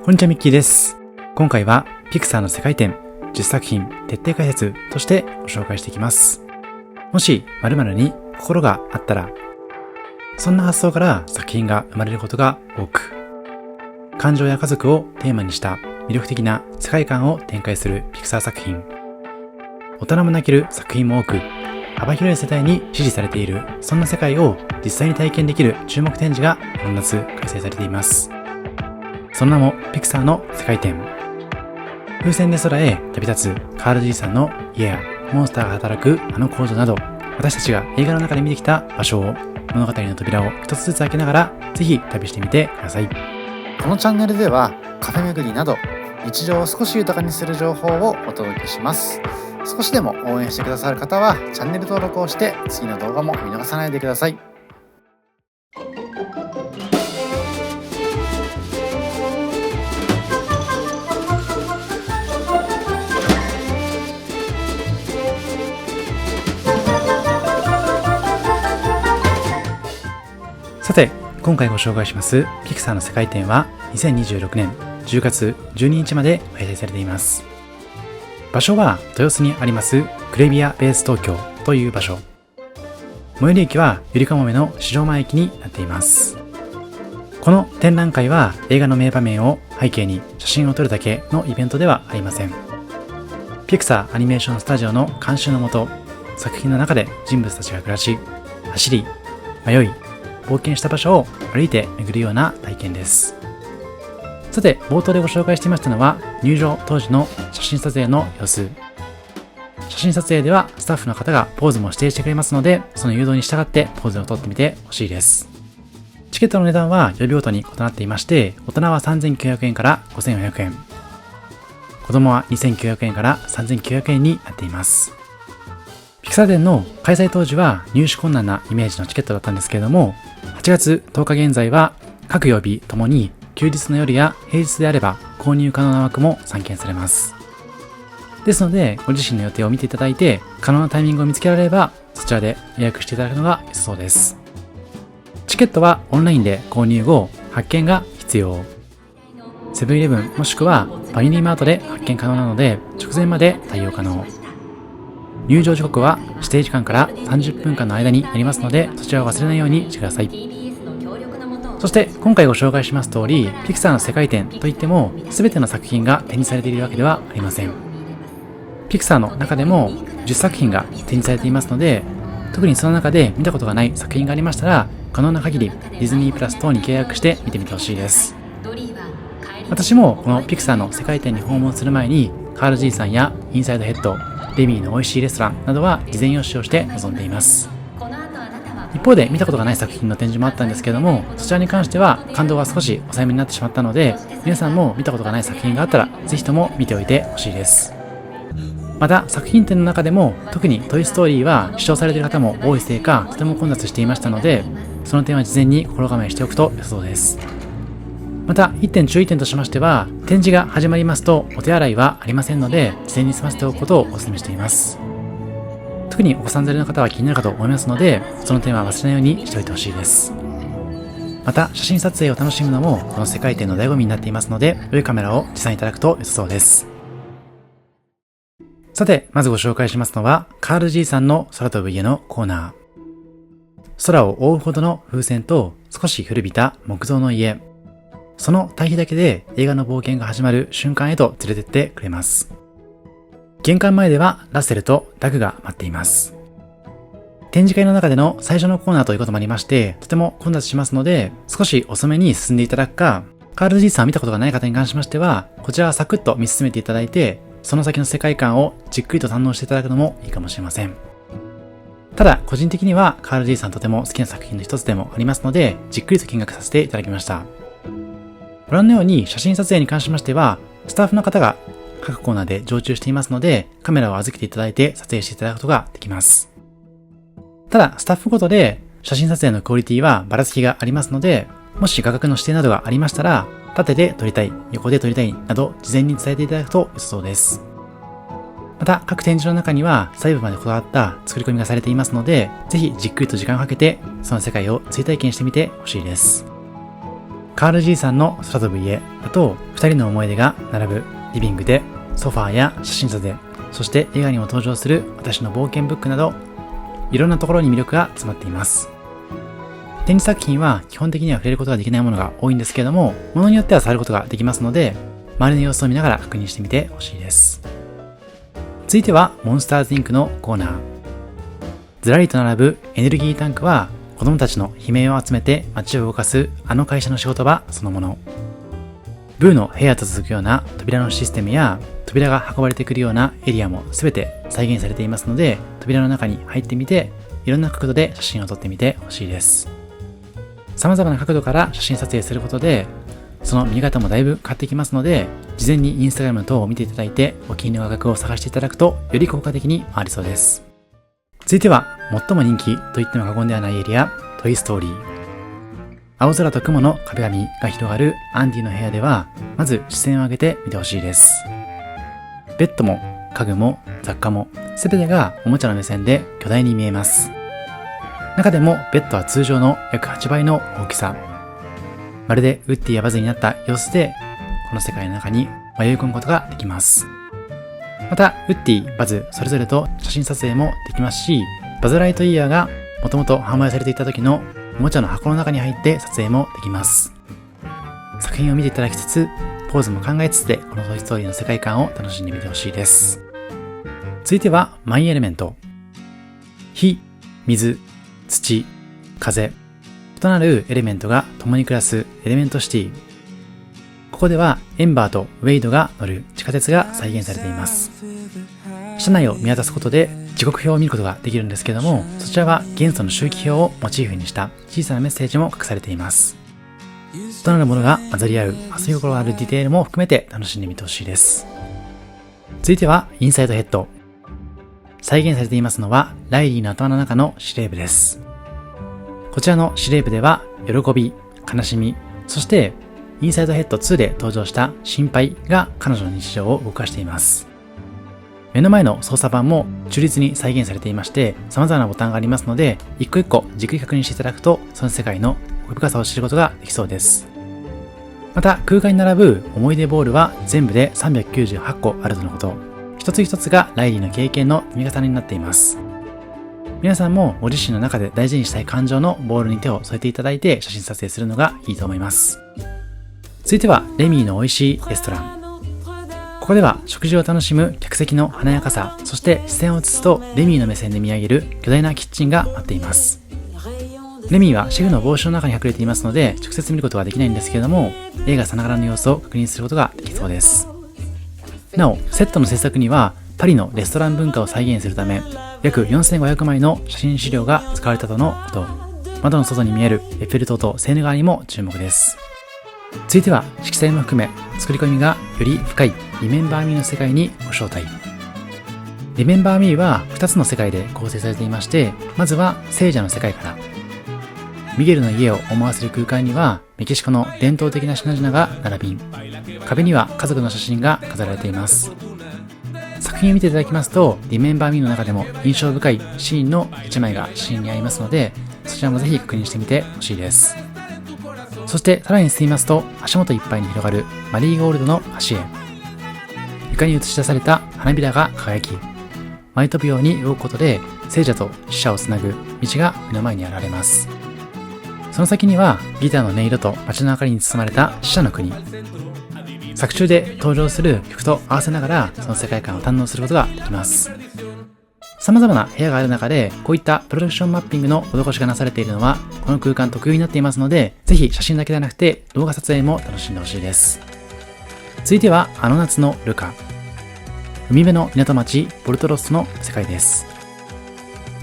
こんにちは、ミッキーです。今回はピクサーの世界展10作品徹底解説としてご紹介していきます。もし〇〇に心があったら、そんな発想から作品が生まれることが多く、感情や家族をテーマにした魅力的な世界観を展開するピクサー作品。大人も泣ける作品も多く、幅広い世代に支持されている、そんな世界を実際に体験できる注目展示がこの夏開催されています。その名もピクサーの世界展。風船で空へ旅立つカール・Gさんの家やモンスターが働くあの工場など、私たちが映画の中で見てきた場所を、物語の扉を一つずつ開けながらぜひ旅してみてください。このチャンネルではカフェ巡りなど日常を少し豊かにする情報をお届けします。少しでも応援してくださる方はチャンネル登録をして次の動画も見逃さないでください。さて、今回ご紹介しますピクサーの世界展は2026年10月12日まで開催されています。場所は豊洲にありますクレビアベース東京という場所。最寄り駅はゆりかもめの市場前駅になっています。この展覧会は映画の名場面を背景に写真を撮るだけのイベントではありません。ピクサーアニメーションスタジオの監修のもと、作品の中で人物たちが暮らし、走り、迷い、冒険した場所を歩いて巡るような体験です。さて、冒頭でご紹介していましたのは入場当時の写真撮影の様子。写真撮影ではスタッフの方がポーズも指定してくれますので、その誘導に従ってポーズを撮ってみてほしいです。チケットの値段は曜日ごとに異なっていまして、大人は3900円から5400円、子供は2900円から3900円になっています。ピクサー展の開催当時は入手困難なイメージのチケットだったんですけれども、8月10日現在は各曜日ともに休日の夜や平日であれば購入可能な枠も散見されます。ですので、ご自身の予定を見ていただいて、可能なタイミングを見つけられればそちらで予約していただくのが良さそうです。チケットはオンラインで購入後発券が必要。セブンイレブンもしくはファミリーマートで発券可能なので、直前まで対応可能。入場時刻は指定時間から30分間の間になりますので、そちらを忘れないようにしてください。そして今回ご紹介します通り、ピクサーの世界展といっても全ての作品が展示されているわけではありません。ピクサーの中でも10作品が展示されていますので、特にその中で見たことがない作品がありましたら、可能な限りディズニープラス等に契約して見てみてほしいです。私もこのピクサーの世界展に訪問する前に、カール G さんやインサイドヘッド、レミーの美味しいレストランなどは事前予習をして臨んでいます。一方で見たことがない作品の展示もあったんですけども、そちらに関しては感動が少し抑えめになってしまったので、皆さんも見たことがない作品があったらぜひとも見ておいてほしいです。また作品展の中でも特にトイストーリーは視聴されている方も多いせいか、とても混雑していましたので、その点は事前に心構えしておくと良さそうです。また一点注意点としましては、展示が始まりますとお手洗いはありませんので、事前に済ませておくことをお勧めしています。特にお子さん連れの方は気になるかと思いますので、その点は忘れないようにしておいてほしいです。また写真撮影を楽しむのもこの世界展の醍醐味になっていますので、良いカメラを持参いただくと良さそうです。さて、まずご紹介しますのはカール G さんの空飛ぶ家のコーナー。空を覆うほどの風船と少し古びた木造の家、その対比だけで映画の冒険が始まる瞬間へと連れてってくれます。玄関前ではラッセルとダグが待っています。展示会の中での最初のコーナーということもありまして、とても混雑しますので、少し遅めに進んでいただくか、カール G さんを見たことがない方に関しましては、こちらはサクッと見進めていただいて、その先の世界観をじっくりと堪能していただくのもいいかもしれません。ただ、個人的にはカール G さんとても好きな作品の一つでもありますので、じっくりと見学させていただきました。ご覧のように写真撮影に関しましては、スタッフの方が各コーナーで常駐していますので、カメラを預けていただいて撮影していただくことができます。ただ、スタッフごとで写真撮影のクオリティはばらつきがありますので、もし画角の指定などがありましたら、縦で撮りたい、横で撮りたいなど事前に伝えていただくと良さそうです。また、各展示の中には細部までこだわった作り込みがされていますので、ぜひじっくりと時間をかけてその世界を追体験してみてほしいです。カール爺さんの空飛ぶ家だと2人の思い出が並ぶリビングでソファーや写真立て、そして映画にも登場する私の冒険ブックなどいろんなところに魅力が詰まっています。展示作品は基本的には触れることができないものが多いんですけれども、ものによっては触ることができますので、周りの様子を見ながら確認してみてほしいです。続いてはモンスターズインクのコーナー。ずらりと並ぶエネルギータンクは子供たちの悲鳴を集めて街を動かすあの会社の仕事場そのもの。ブーの部屋と続くような扉のシステムや扉が運ばれてくるようなエリアも全て再現されていますので、扉の中に入ってみていろんな角度で写真を撮ってみてほしいです。様々な角度から写真撮影することでその見方もだいぶ変わってきますので、事前にインスタグラム等を見ていただいてお気に入りの画角を探していただくとより効果的に回りそうです。続いては最も人気と言っても過言ではないエリア、トイストーリー。青空と雲の壁紙が広がるアンディの部屋では、まず視線を上げてみてほしいです。ベッドも家具も雑貨も全てがおもちゃの目線で巨大に見えます。中でもベッドは通常の約8倍の大きさ。まるでウッディやバズになった様子でこの世界の中に迷い込むことができます。またウッディ、バズそれぞれと写真撮影もできますし、バズライトイヤーがもともと販売されていた時のおもちゃの箱の中に入って撮影もできます。作品を見ていただきつつポーズも考えつつでこのトイストーリーの世界観を楽しんでみてほしいです。続いてはマインエレメント。火、水、土、風、異なるエレメントが共に暮らすエレメントシティ。ここではエンバーとウェイドが乗る地下鉄が再現されています。車内を見渡すことで時刻表を見ることができるんですけども、そちらは元素の周期表をモチーフにした小さなメッセージも隠されています。異なるものが混ざり合う遊び心あるディテールも含めて楽しんでみてほしいです。続いてはインサイドヘッド。再現されていますのはライリーの頭の中の司令部です。こちらの司令部では喜び、悲しみ、そしてインサイドヘッド2で登場した心配が彼女の日常を動かしています。目の前の操作盤も忠実に再現されていまして、様々なボタンがありますので、一個一個じっくり確認していただくと、その世界の奥深さを知ることができそうです。また、空間に並ぶ思い出ボールは全部で398個あるとのこと。一つ一つがライリーの経験の積み重ねになっています。皆さんもご自身の中で大事にしたい感情のボールに手を添えていただいて写真撮影するのがいいと思います。続いてはレミーの美味しいレストラン。ここでは食事を楽しむ客席の華やかさ、そして視線を移すとレミーの目線で見上げる巨大なキッチンが待っています。レミーはシェフの帽子の中に隠れていますので直接見ることはできないんですけれども、映画さながらの様子を確認することができそうです。なお、セットの制作にはパリのレストラン文化を再現するため約4500枚の写真資料が使われたとのこと。窓の外に見えるエッフェル塔とセーヌ川にも注目です。続いては色彩も含め作り込みがより深いリメンバーミーの世界にご招待。リメンバーミーは2つの世界で構成されていまして、まずは聖者の世界から。ミゲルの家を思わせる空間にはメキシコの伝統的な品々が並び、壁には家族の写真が飾られています。作品を見ていただきますと、リメンバーミーの中でも印象深いシーンの1枚が写真にありますので、そちらもぜひ確認してみてほしいです。そしてさらに進みますと、足元いっぱいに広がるマリーゴールドの橋へ。床に映し出された花びらが輝き、舞い飛ぶように動くことで聖者と死者をつなぐ道が目の前に現れます。その先にはギターの音色と街の明かりに包まれた死者の国。作中で登場する曲と合わせながらその世界観を堪能することができます。様々な部屋がある中でこういったプロダクションマッピングの施しがなされているのはこの空間特有になっていますので、ぜひ写真だけではなくて動画撮影も楽しんでほしいです。続いてはあの夏のルカ。海辺の港町ボルトロッソの世界です。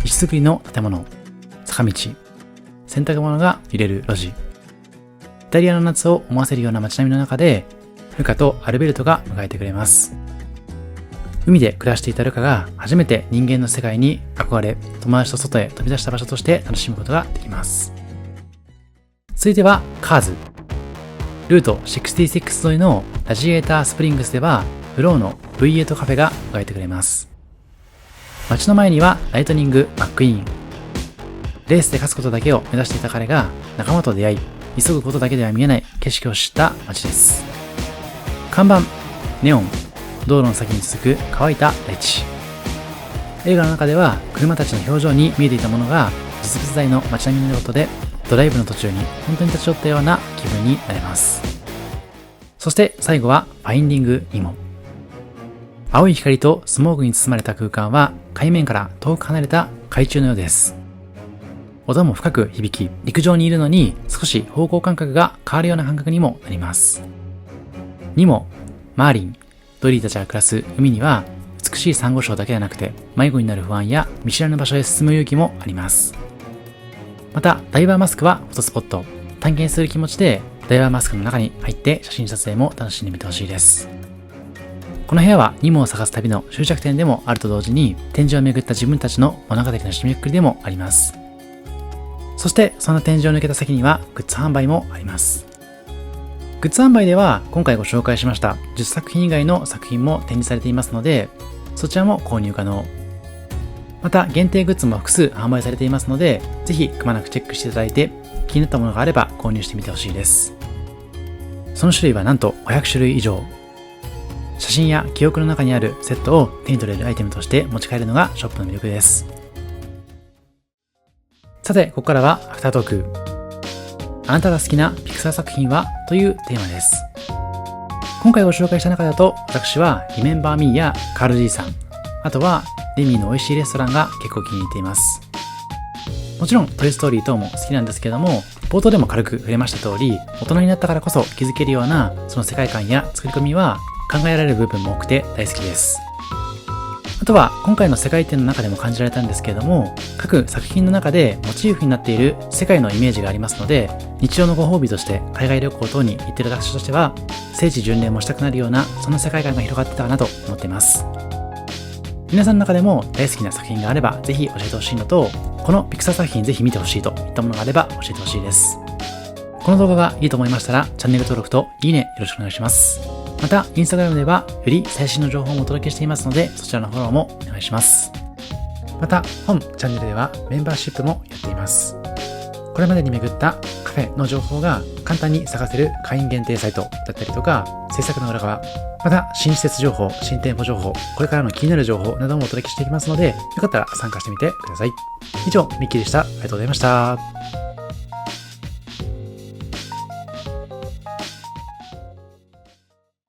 石造りの建物、坂道、洗濯物が揺れる路地。イタリアの夏を思わせるような街並みの中でルカとアルベルトが迎えてくれます。海で暮らしていたルカが初めて人間の世界に憧れ、友達と外へ飛び出した場所として楽しむことができます。続いてはカーズ。ルート66沿いのラジエータースプリングスではフローの V8 カフェが迎えてくれます。街の前にはライトニング・マックイーン。レースで勝つことだけを目指していた彼が仲間と出会い、急ぐことだけでは見えない景色を知った街です。看板、ネオン、道路の先に続く乾いた大地。映画の中では車たちの表情に見えていたものが実物大の街並みになることで、ドライブの途中に本当に立ち寄ったような気分になれます。そして最後はファインディングニモ。青い光とスモークに包まれた空間は海面から遠く離れた海中のようです。音も深く響き、陸上にいるのに少し方向感覚が変わるような感覚にもなります。ニモ、マーリン、ドリーたちが暮らす海には美しいサンゴ礁だけではなくて、迷子になる不安や見知らぬ場所へ進む勇気もあります。またダイバーマスクはフォトスポット、探検する気持ちでダイバーマスクの中に入って写真撮影も楽しんでみてほしいです。この部屋はニモを探す旅の終着点でもあると同時に、展示を巡った自分たちの物語の締めくくりでもあります。そしてそんな展示を抜けた先にはグッズ販売もあります。グッズ販売では今回ご紹介しました10作品以外の作品も展示されていますので、そちらも購入可能。また限定グッズも複数販売されていますので、ぜひくまなくチェックしていただいて、気になったものがあれば購入してみてほしいです。その種類はなんと500種類以上。写真や記憶の中にあるセットを手に取れるアイテムとして持ち帰るのがショップの魅力です。さて、ここからはアフタートーク。あなたが好きなピクサー作品はというテーマです。今回ご紹介した中だと、私はリメンバーミーやカール G さん、あとはレミーの美味しいレストランが結構気に入っています。もちろんトイストーリー等も好きなんですけども、冒頭でも軽く触れました通り、大人になったからこそ気づけるようなその世界観や作り込みは考えられる部分も多くて大好きです。あとは今回の世界展の中でも感じられたんですけれども、各作品の中でモチーフになっている世界のイメージがありますので、日常のご褒美として海外旅行等に行っている私としては聖地巡礼もしたくなるような、そんな世界観が広がってたかなと思っています。皆さんの中でも大好きな作品があればぜひ教えてほしいのと、このピクサー作品ぜひ見てほしいといったものがあれば教えてほしいです。この動画がいいと思いましたらチャンネル登録といいねよろしくお願いします。またインスタグラムではより最新の情報もお届けしていますので、そちらのフォローもお願いします。また本チャンネルではメンバーシップもやっています。これまでに巡ったカフェの情報が簡単に探せる会員限定サイトだったりとか、制作の裏側、また新施設情報、新店舗情報、これからの気になる情報などもお届けしていきますので、よかったら参加してみてください。以上、ミッキーでした。ありがとうございました。